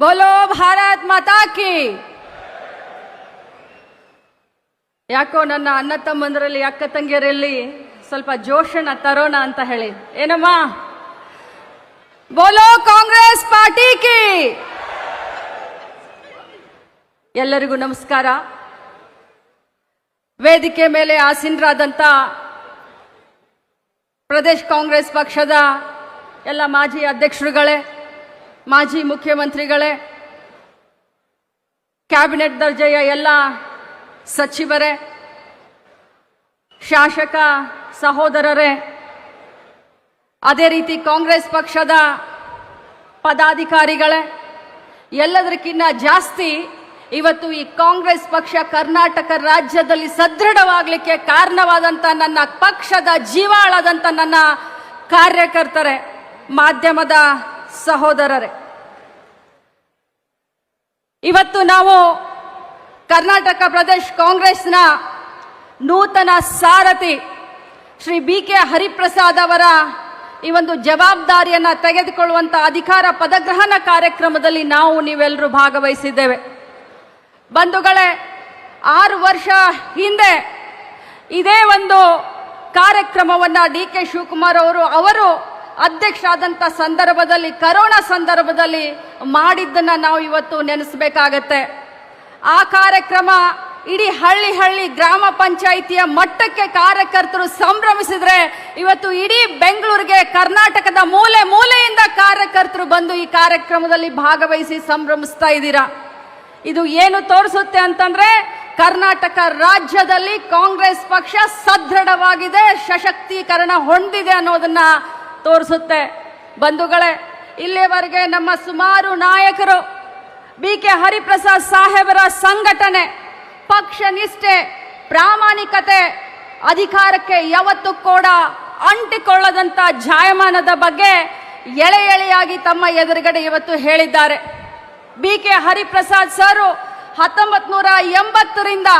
बोलो भारत माता की। ಯಾಕೋ ನನ್ನ ಅಣ್ಣ ತಮ್ಮಂದರಲ್ಲಿ ಅಕ್ಕ ತಂಗಿಯರಲ್ಲಿ ಸ್ವಲ್ಪ ಜೋಶನ ತರೋಣ ಅಂತ ಹೇಳಿ ಏನಮ್ಮ ಬೋಲೋ ಕಾಂಗ್ರೆಸ್ ಪಾರ್ಟಿ ಕಿ। ಎಲ್ಲರಿಗೂ ನಮಸ್ಕಾರ। ವೇದಿಕೆ ಮೇಲೆ ಆಸೀನರಾದಂತ ಪ್ರದೇಶ ಕಾಂಗ್ರೆಸ್ ಪಕ್ಷದ ಎಲ್ಲ ಮಾಜಿ ಅಧ್ಯಕ್ಷರುಗಳೇ, ಮಾಜಿ ಮುಖ್ಯಮಂತ್ರಿಗಳೇ, ಕ್ಯಾಬಿನೆಟ್ ದರ್ಜೆಯ ಎಲ್ಲ ಸಚಿವರೇ, ಶಾಸಕ ಸಹೋದರರೇ, ಅದೇ ರೀತಿ ಕಾಂಗ್ರೆಸ್ ಪಕ್ಷದ ಪದಾಧಿಕಾರಿಗಳೇ, ಎಲ್ಲದಕ್ಕಿಂತ ಜಾಸ್ತಿ ಇವತ್ತು ಈ ಕಾಂಗ್ರೆಸ್ ಪಕ್ಷ ಕರ್ನಾಟಕ ರಾಜ್ಯದಲ್ಲಿ ಸದೃಢವಾಗಲಿಕ್ಕೆ ಕಾರಣವಾದಂತ ನನ್ನ ಪಕ್ಷದ ಜೀವಾಳದಂತ ನನ್ನ ಕಾರ್ಯಕರ್ತರೇ, ಮಾಧ್ಯಮದ ಸಹೋದರರೇ, ಇವತ್ತು ನಾವು ಕರ್ನಾಟಕ ಪ್ರದೇಶ ಕಾಂಗ್ರೆಸ್ನ ನೂತನ ಸಾರಥಿ ಶ್ರೀ ಬಿ.ಕೆ. ಹರಿಪ್ರಸಾದ್ ಅವರ ಈ ಒಂದು ಜವಾಬ್ದಾರಿಯನ್ನು ತೆಗೆದುಕೊಳ್ಳುವಂತ ಅಧಿಕಾರ ಪದಗ್ರಹಣ ಕಾರ್ಯಕ್ರಮದಲ್ಲಿ ನಾವು ನೀವೆಲ್ಲರೂ ಭಾಗವಹಿಸಿದ್ದೇವೆ। ಬಂಧುಗಳೇ, 6 ವರ್ಷ ಹಿಂದೆ ಇದೇ ಒಂದು ಕಾರ್ಯಕ್ರಮವನ್ನು ಡಿ.ಕೆ. ಶಿವಕುಮಾರ್ ಅವರು ಅಧ್ಯಕ್ಷರಾದಂಥ ಸಂದರ್ಭದಲ್ಲಿ, ಕರೋನಾ ಸಂದರ್ಭದಲ್ಲಿ ಮಾಡಿದ್ದನ್ನು ನಾವು ಇವತ್ತು ನೆನೆಸಬೇಕಾಗತ್ತೆ। ಆ ಕಾರ್ಯಕ್ರಮ ಇಡೀ ಹಳ್ಳಿ ಗ್ರಾಮ ಪಂಚಾಯಿತಿಯ ಮಟ್ಟಕ್ಕೆ ಕಾರ್ಯಕರ್ತರು ಸಂಭ್ರಮಿಸಿದ್ರೆ, ಇವತ್ತು ಇಡೀ ಬೆಂಗಳೂರಿಗೆ ಕರ್ನಾಟಕದ ಮೂಲೆ ಮೂಲೆಯಿಂದ ಕಾರ್ಯಕರ್ತರು ಬಂದು ಈ ಕಾರ್ಯಕ್ರಮದಲ್ಲಿ ಭಾಗವಹಿಸಿ ಸಂಭ್ರಮಿಸ್ತಾ ಇದ್ದೀರಾ। ಇದು ಏನು ತೋರಿಸುತ್ತೆ ಅಂತಂದ್ರೆ, ಕರ್ನಾಟಕ ರಾಜ್ಯದಲ್ಲಿ ಕಾಂಗ್ರೆಸ್ ಪಕ್ಷ ಸದೃಢವಾಗಿದೆ, ಸಶಕ್ತೀಕರಣ ಹೊಂದಿದೆ ಅನ್ನೋದನ್ನ ತೋರಿಸುತ್ತೆ। ಬಂಧುಗಳೇ, ಇಲ್ಲಿಯವರೆಗೆ ನಮ್ಮ ಸುಮಾರು ನಾಯಕರು ಬಿ.ಕೆ. ಹರಿಪ್ರಸಾದ್ ಸಾಹೇಬರ ಸಂಘಟನೆ, ಪಕ್ಷ ನಿಷ್ಠೆ, ಪ್ರಾಮಾಣಿಕತೆ, ಅಧಿಕಾರಕ್ಕೆ ಯಾವತ್ತೂ ಕೂಡ ಅಂಟಿಕೊಳ್ಳದಂತ ಜಾಯಮಾನದ ಬಗ್ಗೆ ಎಳೆಯಾಗಿ ತಮ್ಮ ಎದುರುಗಡೆ ಇವತ್ತು ಹೇಳಿದ್ದಾರೆ। ಬಿ.ಕೆ. ಹರಿಪ್ರಸಾದ್ ಸರ್ 1980ರಿಂದ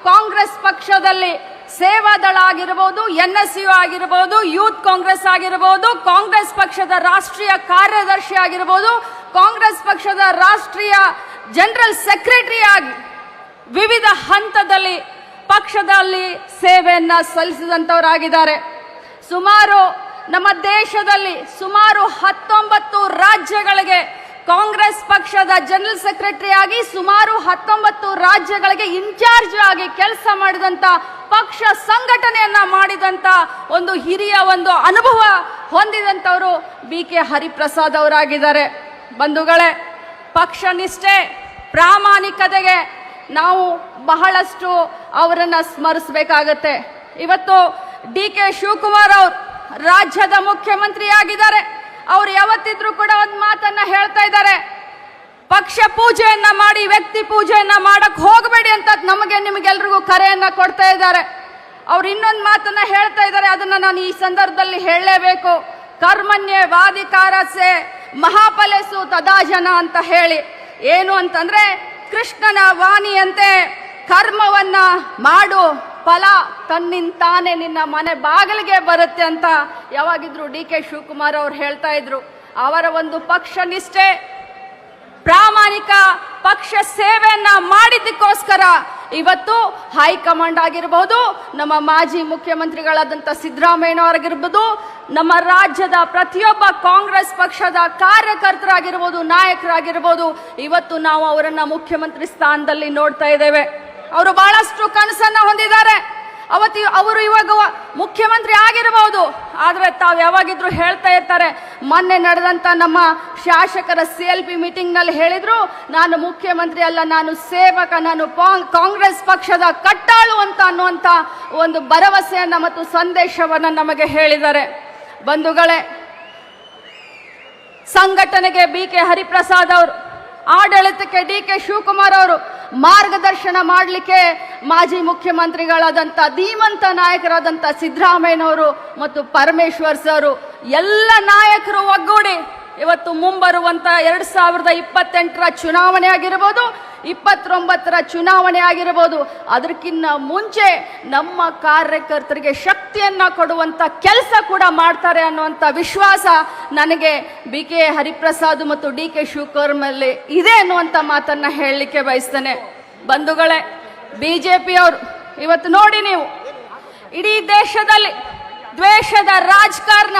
ಕಾಂಗ್ರೆಸ್ ಪಕ್ಷದಲ್ಲಿ ಸೇವಾದಳ ಆಗಿರಬಹುದು, NSU ಆಗಿರಬಹುದು, ಯೂತ್ ಕಾಂಗ್ರೆಸ್ ಆಗಿರಬಹುದು, ಕಾಂಗ್ರೆಸ್ ಪಕ್ಷದ ರಾಷ್ಟ್ರೀಯ ಕಾರ್ಯದರ್ಶಿ ಆಗಿರಬಹುದು, ಕಾಂಗ್ರೆಸ್ ಪಕ್ಷದ ರಾಷ್ಟ್ರೀಯ ಜನರಲ್ ಸೆಕ್ರೆಟರಿ ಆಗಿ ವಿವಿಧ ಹಂತದಲ್ಲಿ ಪಕ್ಷದಲ್ಲಿ ಸೇವೆಯನ್ನ ಸಲ್ಲಿಸಿದಂತವರಾಗಿದ್ದಾರೆ। ಸುಮಾರು ನಮ್ಮ ದೇಶದಲ್ಲಿ ಸುಮಾರು 19 ರಾಜ್ಯಗಳಿಗೆ ಕಾಂಗ್ರೆಸ್ ಪಕ್ಷದ ಜನರಲ್ ಸೆಕ್ರೆಟರಿ ಆಗಿ, ಸುಮಾರು 19 ರಾಜ್ಯಗಳಿಗೆ ಇನ್ಚಾರ್ಜ್ ಆಗಿ ಕೆಲಸ ಮಾಡಿದಂತ, ಪಕ್ಷ ಸಂಘಟನೆಯನ್ನ ಮಾಡಿದಂತ ಒಂದು ಹಿರಿಯ ಒಂದು ಅನುಭವ ಹೊಂದಿದಂತವರು ಬಿ.ಕೆ. ಹರಿಪ್ರಸಾದ್ ಅವರಾಗಿದ್ದಾರೆ। ಬಂಧುಗಳೇ, ಪಕ್ಷ ನಿಷ್ಠೆ, ಪ್ರಾಮಾಣಿಕತೆಗೆ ನಾವು ಬಹಳಷ್ಟು ಅವರನ್ನ ಸ್ಮರಿಸಬೇಕಾಗತ್ತೆ। ಇವತ್ತು ಡಿ.ಕೆ. ಶಿವಕುಮಾರ್ ಅವರು ರಾಜ್ಯದ ಮುಖ್ಯಮಂತ್ರಿ ಆಗಿದ್ದಾರೆ। ಅವ್ರು ಯಾವತ್ತಿದ್ರು ಕೂಡ ಒಂದು ಮಾತನ್ನ ಹೇಳ್ತಾ ಇದ್ದಾರೆ, ಪಕ್ಷ ಪೂಜೆಯನ್ನ ಮಾಡಿ ವ್ಯಕ್ತಿ ಪೂಜೆಯನ್ನ ಮಾಡಕ್ ಹೋಗಬೇಡಿ ಅಂತ ನಿಮಗೆಲ್ರಿಗೂ ಕರೆಯನ್ನ ಕೊಡ್ತಾ ಇದ್ದಾರೆ। ಅವ್ರು ಇನ್ನೊಂದು ಮಾತನ್ನ ಹೇಳ್ತಾ ಇದ್ದಾರೆ, ಅದನ್ನ ನಾನು ಈ ಸಂದರ್ಭದಲ್ಲಿ ಹೇಳಲೇಬೇಕು, ಕರ್ಮಣ್ಯ ವಾದಿಕಾರಸೆ ಮಹಾಫಲೇಸು ತದಾಜನ ಅಂತ ಹೇಳಿ। ಏನು ಅಂತಂದ್ರೆ, ಕೃಷ್ಣನ ವಾಣಿಯಂತೆ ಕರ್ಮವನ್ನ ಮಾಡು, ಫಲ ತನ್ನಿಂತಾನೆ ನಿನ್ನ ಮನೆ ಬಾಗಿಲಿಗೆ ಬರುತ್ತೆ ಅಂತ ಯಾವಾಗಿದ್ರು ಡಿ.ಕೆ. ಶಿವಕುಮಾರ್ ಅವರು ಹೇಳ್ತಾ ಇದ್ರು। ಅವರ ಒಂದು ಪಕ್ಷ ನಿಷ್ಠೆ, ಪ್ರಾಮಾಣಿಕ ಪಕ್ಷ ಸೇವೆಯನ್ನ ಮಾಡಿದ್ದಕ್ಕೋಸ್ಕರ ಇವತ್ತು ಹೈಕಮಾಂಡ್ ಆಗಿರಬಹುದು, ನಮ್ಮ ಮಾಜಿ ಮುಖ್ಯಮಂತ್ರಿಗಳಾದಂಥ ಸಿದ್ದರಾಮಯ್ಯನವರಾಗಿರ್ಬೋದು, ನಮ್ಮ ರಾಜ್ಯದ ಪ್ರತಿಯೊಬ್ಬ ಕಾಂಗ್ರೆಸ್ ಪಕ್ಷದ ಕಾರ್ಯಕರ್ತರಾಗಿರ್ಬೋದು, ನಾಯಕರಾಗಿರ್ಬೋದು, ಇವತ್ತು ನಾವು ಅವರನ್ನ ಮುಖ್ಯಮಂತ್ರಿ ಸ್ಥಾನದಲ್ಲಿ ನೋಡ್ತಾ ಇದ್ದೇವೆ। ಅವರು ಬಹಳಷ್ಟು ಕನಸನ್ನ ಹೊಂದಿದ್ದಾರೆ। ಅವರು ಇವಾಗ ಮುಖ್ಯಮಂತ್ರಿ ಆಗಿರಬಹುದು, ಆದ್ರೆ ತಾವು ಯಾವಾಗಿದ್ರು ಹೇಳ್ತಾ ಇರ್ತಾರೆ, ಮೊನ್ನೆ ನಡೆದಂತ ನಮ್ಮ ಶಾಸಕರ CLP ಮೀಟಿಂಗ್ ನಲ್ಲಿ ಹೇಳಿದ್ರು, ನಾನು ಮುಖ್ಯಮಂತ್ರಿ ಅಲ್ಲ, ನಾನು ಸೇವಕ, ನಾನು ಕಾಂಗ್ರೆಸ್ ಪಕ್ಷದ ಕಟ್ಟಾಳು ಅಂತ ಅನ್ನುವಂತ ಒಂದು ಭರವಸೆಯನ್ನ ಮತ್ತು ಸಂದೇಶವನ್ನ ನಮಗೆ ಹೇಳಿದ್ದಾರೆ। ಬಂಧುಗಳೇ, ಸಂಘಟನೆಗೆ ಬಿ.ಕೆ. ಹರಿಪ್ರಸಾದ್ ಅವರು, ಆಡಳಿತಕ್ಕೆ ಡಿ.ಕೆ. ಶಿವಕುಮಾರ್ ಅವರು, ಮಾರ್ಗದರ್ಶನ ಮಾಡಲಿಕ್ಕೆ ಮಾಜಿ ಮುಖ್ಯಮಂತ್ರಿಗಳಾದಂಥ ಧೀಮಂತ ನಾಯಕರಾದಂಥ ಸಿದ್ದರಾಮಯ್ಯನವರು ಮತ್ತು ಪರಮೇಶ್ವರ್ ಸರ್, ಎಲ್ಲ ನಾಯಕರು ಒಗ್ಗೂಡಿ ಇವತ್ತು ಮುಂಬರುವಂತ 2028ರ ಚುನಾವಣೆ ಆಗಿರಬಹುದು, 29ರ ಚುನಾವಣೆ ಆಗಿರಬಹುದು, ಅದಕ್ಕಿಂತ ಮುಂಚೆ ನಮ್ಮ ಕಾರ್ಯಕರ್ತರಿಗೆ ಶಕ್ತಿಯನ್ನ ಕೊಡುವಂತ ಕೆಲಸ ಕೂಡ ಮಾಡ್ತಾರೆ ಅನ್ನುವಂತ ವಿಶ್ವಾಸ ನನಗೆ BK ಹರಿಪ್ರಸಾದ್ ಮತ್ತು DK ಶಿವಕುಮಾರ್ ಮೇಲೆ ಇದೆ ಅನ್ನುವಂತ ಮಾತನ್ನ ಹೇಳಲಿಕ್ಕೆ ಬಯಸ್ತೇನೆ. ಬಂಧುಗಳೇ, ಬಿಜೆಪಿಯವರು ಇವತ್ತು ನೋಡಿ, ನೀವು ಇಡೀ ದೇಶದಲ್ಲಿ ದ್ವೇಷದ ರಾಜಕಾರಣ,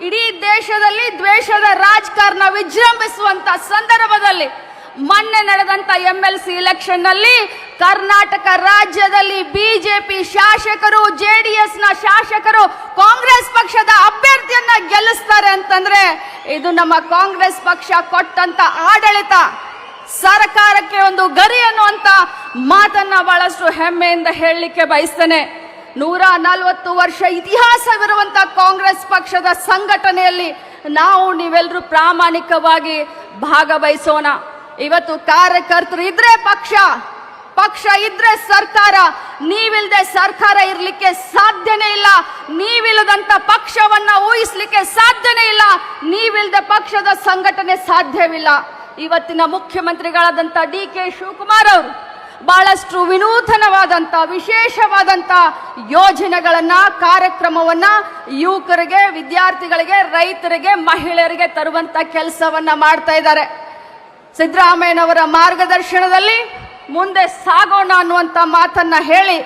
ಇಡೀ ದೇಶದಲ್ಲಿ ದ್ವೇಷದ ರಾಜಕಾರಣ ವಿಜೃಂಭಿಸುವಂತ ಸಂದರ್ಭದಲ್ಲಿ ಮೊನ್ನೆ ನಡೆದಂತ MLC ಎಲೆಕ್ಷನ್ ನಲ್ಲಿ ಕರ್ನಾಟಕ ರಾಜ್ಯದಲ್ಲಿ ಬಿಜೆಪಿ ಶಾಸಕರು, JDS ನ ಶಾಸಕರು ಕಾಂಗ್ರೆಸ್ ಪಕ್ಷದ ಅಭ್ಯರ್ಥಿಯನ್ನ ಗೆಲ್ಲಿಸ್ತಾರೆ ಅಂತಂದ್ರೆ ಇದು ನಮ್ಮ ಕಾಂಗ್ರೆಸ್ ಪಕ್ಷ ಕೊಟ್ಟಂತ ಆಡಳಿತ, ಸರ್ಕಾರಕ್ಕೆ ಒಂದು ಗರಿ ಅನ್ನುವಂತ ಮಾತನ್ನ ಬಹಳಷ್ಟು ಹೆಮ್ಮೆಯಿಂದ ಹೇಳಲಿಕ್ಕೆ ಬಯಸ್ತೇನೆ. 140 ವರ್ಷ ಇತಿಹಾಸವಿರುವಂತ ಕಾಂಗ್ರೆಸ್ ಪಕ್ಷದ ಸಂಘಟನೆಯಲ್ಲಿ ನಾವು ನೀವೆಲ್ಲರೂ ಪ್ರಾಮಾಣಿಕವಾಗಿ ಭಾಗವಹಿಸೋಣ. ಇವತ್ತು ಕಾರ್ಯಕರ್ತರು ಇದ್ರೆ ಪಕ್ಷ ಇದ್ರೆ ಸರ್ಕಾರ, ನೀವಿಲ್ಲದೆ ಸರ್ಕಾರ ಇರ್ಲಿಕ್ಕೆ ಸಾಧ್ಯನೇ ಇಲ್ಲ. ನೀವಿಲ್ಲದಂತ ಪಕ್ಷವನ್ನ ಊಹಿಸ್ಲಿಕ್ಕೆ ಸಾಧ್ಯನೇ ಇಲ್ಲ. ನೀವಿಲ್ಲದೆ ಪಕ್ಷದ ಸಂಘಟನೆ ಸಾಧ್ಯವಿಲ್ಲ. ಇವತ್ತಿನ ಮುಖ್ಯಮಂತ್ರಿಗಳಾದಂತ DK ಶಿವಕುಮಾರ್ ಅವರು ಬಹಳಷ್ಟು ವಿನೂತನವಾದಂತ ವಿಶೇಷವಾದಂತ ಯೋಜನೆಗಳನ್ನ, ಕಾರ್ಯಕ್ರಮವನ್ನ ಯುವಕರಿಗೆ, ವಿದ್ಯಾರ್ಥಿಗಳಿಗೆ, ರೈತರಿಗೆ, ಮಹಿಳೆಯರಿಗೆ ತರುವಂತ ಕೆಲಸವನ್ನ ಮಾಡ್ತಾ ಇದ್ದಾರೆ. ಸಿದ್ದರಾಮಯ್ಯನವರ ಮಾರ್ಗದರ್ಶನದಲ್ಲಿ ಮುಂದೆ ಸಾಗೋಣ ಅನ್ನುವಂತ ಮಾತನ್ನ ಹೇಳಿ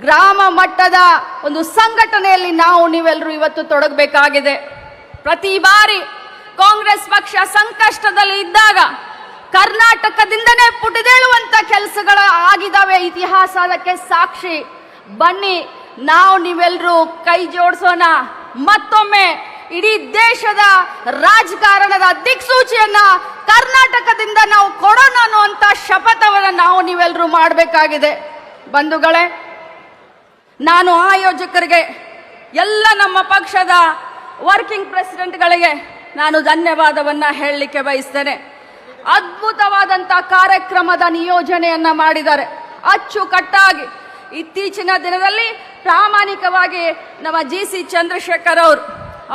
ಗ್ರಾಮ ಮಟ್ಟದ ಒಂದು ಸಂಘಟನೆಯಲ್ಲಿ ನಾವು ನೀವೆಲ್ಲರೂ ಇವತ್ತು ತೊಡಗಬೇಕಾಗಿದೆ. ಪ್ರತಿ ಬಾರಿ ಕಾಂಗ್ರೆಸ್ ಪಕ್ಷ ಸಂಕಷ್ಟದಲ್ಲಿ ಇದ್ದಾಗ ಕರ್ನಾಟಕದಿಂದನೇ ಪುಟಿದೇಳುವಂತ ಕೆಲಸಗಳ ಆಗಿದಾವೆ. ಇತಿಹಾಸ ಅದಕ್ಕೆ ಸಾಕ್ಷಿ. ಬನ್ನಿ, ನಾವು ನೀವೆಲ್ಲರೂ ಕೈ ಜೋಡಿಸೋಣ. ಮತ್ತೊಮ್ಮೆ ಇಡೀ ದೇಶದ ರಾಜಕಾರಣದ ದಿಕ್ಸೂಚಿಯನ್ನ ಕರ್ನಾಟಕದಿಂದ ನಾವು ಕೊಡೋಣ ಅನ್ನುವಂತ ಶಪಥವನ್ನು ನಾವು ನೀವೆಲ್ಲರೂ ಮಾಡಬೇಕಾಗಿದೆ. ಬಂಧುಗಳೇ, ನಾನು ಆಯೋಜಕರಿಗೆ, ಎಲ್ಲ ನಮ್ಮ ಪಕ್ಷದ ವರ್ಕಿಂಗ್ ಪ್ರೆಸಿಡೆಂಟ್ಗಳಿಗೆ ನಾನು ಧನ್ಯವಾದವನ್ನ ಹೇಳಲಿಕ್ಕೆ ಬಯಸ್ತೇನೆ. ಅದ್ಭುತವಾದಂತ ಕಾರ್ಯಕ್ರಮದ ನಿಯೋಜನೆಯನ್ನ ಮಾಡಿದ್ದಾರೆ ಅಚ್ಚುಕಟ್ಟಾಗಿ. ಇತ್ತೀಚಿನ ದಿನದಲ್ಲಿ ಪ್ರಾಮಾಣಿಕವಾಗಿ ನಮ್ಮ GC ಚಂದ್ರಶೇಖರ್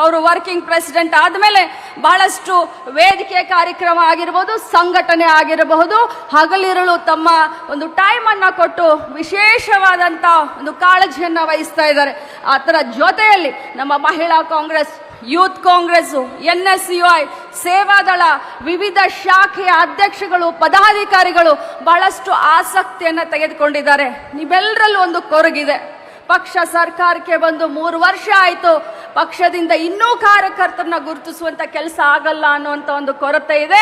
ಅವರು ವರ್ಕಿಂಗ್ ಪ್ರೆಸಿಡೆಂಟ್ ಆದಮೇಲೆ ಬಹಳಷ್ಟು ವೇದಿಕೆ ಕಾರ್ಯಕ್ರಮ ಆಗಿರಬಹುದು, ಸಂಘಟನೆ ಆಗಿರಬಹುದು, ಹಗಲಿರುಳು ತಮ್ಮ ಒಂದು ಟೈಮ್ ಅನ್ನ ಕೊಟ್ಟು ವಿಶೇಷವಾದಂತ ಒಂದು ಕಾಳಜಿಯನ್ನ ವಹಿಸ್ತಾ ಇದ್ದಾರೆ. ಅದರ ಜೊತೆಯಲ್ಲಿ ನಮ್ಮ ಮಹಿಳಾ ಕಾಂಗ್ರೆಸ್, ಯೂತ್ ಕಾಂಗ್ರೆಸ್, NSUI, ಸೇವಾದಳ ವಿವಿಧ ಶಾಖೆಯ ಅಧ್ಯಕ್ಷಗಳು, ಪದಾಧಿಕಾರಿಗಳು ಬಹಳಷ್ಟು ಆಸಕ್ತಿಯನ್ನ ತೆಗೆದುಕೊಂಡಿದ್ದಾರೆ. ನಿಮ್ಮೆಲ್ಲರಲ್ಲೂ ಒಂದು ಕೊರಗಿದೆ. ಪಕ್ಷ ಸರ್ಕಾರಕ್ಕೆ ಬಂದು 3 ವರ್ಷ ಆಯಿತು. ಪಕ್ಷದಿಂದ ಇನ್ನೂ ಕಾರ್ಯಕರ್ತರನ್ನ ಗುರುತಿಸುವಂತ ಕೆಲಸ ಆಗಲ್ಲ ಅನ್ನುವಂತ ಒಂದು ಕೊರತೆ ಇದೆ.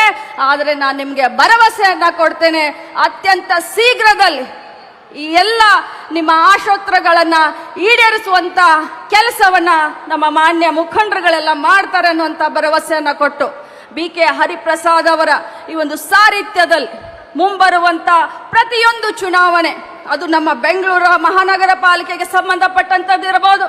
ಆದರೆ ನಾನು ನಿಮಗೆ ಭರವಸೆಯನ್ನ ಕೊಡ್ತೇನೆ, ಅತ್ಯಂತ ಶೀಘ್ರದಲ್ಲಿ ಈ ಎಲ್ಲ ನಿಮ್ಮ ಆಶೋತ್ತರಗಳನ್ನ ಈಡೇರಿಸುವಂತ ಕೆಲಸವನ್ನ ನಮ್ಮ ಮಾನ್ಯ ಮುಖಂಡರುಗಳೆಲ್ಲ ಮಾಡ್ತಾರೆ ಅನ್ನುವಂತ ಭರವಸೆಯನ್ನ ಕೊಟ್ಟು BK ಹರಿಪ್ರಸಾದ್ ಅವರ ಈ ಒಂದು ಸಾರಥ್ಯದಲ್ಲಿ ಮುಂಬರುವಂತ ಪ್ರತಿಯೊಂದು ಚುನಾವಣೆ, ಅದು ನಮ್ಮ ಬೆಂಗಳೂರು ಮಹಾನಗರ ಪಾಲಿಕೆಗೆ ಸಂಬಂಧಪಟ್ಟಂತದ್ದಿರಬಹುದು,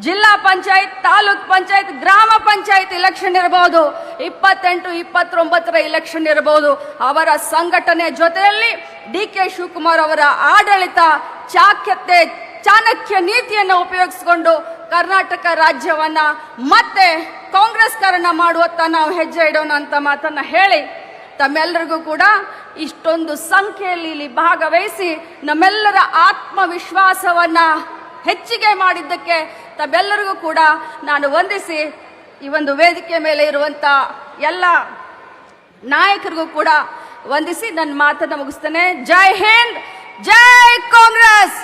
ಜಿಲ್ಲಾ ಪಂಚಾಯತ್, ತಾಲೂಕ್ ಪಂಚಾಯತ್, ಗ್ರಾಮ ಪಂಚಾಯತ್ ಇಲೆಕ್ಷನ್ ಇರಬಹುದು, 28, 29ರ ಇಲೆಕ್ಷನ್ ಇರಬಹುದು, ಅವರ ಸಂಘಟನೆ ಜೊತೆಯಲ್ಲಿ DK ಶಿವಕುಮಾರ್ ಅವರ ಆಡಳಿತ, ಚಾಣಕ್ಯ ನೀತಿಯನ್ನು ಉಪಯೋಗಿಸಿಕೊಂಡು ಕರ್ನಾಟಕ ರಾಜ್ಯವನ್ನ ಮತ್ತೆ ಕಾಂಗ್ರೆಸ್ಕರಣ ಮಾಡುವತ್ತ ನಾವು ಹೆಜ್ಜೆ ಇಡೋಣ ಅಂತ ಮಾತನ್ನ ಹೇಳಿ, ತಮ್ಮೆಲ್ಲರಿಗೂ ಕೂಡ ಇಷ್ಟೊಂದು ಸಂಖ್ಯೆಯಲ್ಲಿ ಇಲ್ಲಿ ಭಾಗವಹಿಸಿ ನಮ್ಮೆಲ್ಲರ ಆತ್ಮವಿಶ್ವಾಸವನ್ನ ಹೆಚ್ಚಿಗೆ ಮಾಡಿದ್ದಕ್ಕೆ ತಮ್ಮೆಲ್ಲರಿಗೂ ಕೂಡ ನಾನು ವಂದಿಸಿ, ಈ ಒಂದು ವೇದಿಕೆ ಮೇಲೆ ಇರುವಂತ ಎಲ್ಲ ನಾಯಕರಿಗೂ ಕೂಡ ವಂದಿಸಿ ನನ್ನ ಮಾತನ್ನ ಮುಗಿಸ್ತೇನೆ. ಜೈ ಹಿಂದ್, ಜೈ ಕಾಂಗ್ರೆಸ್.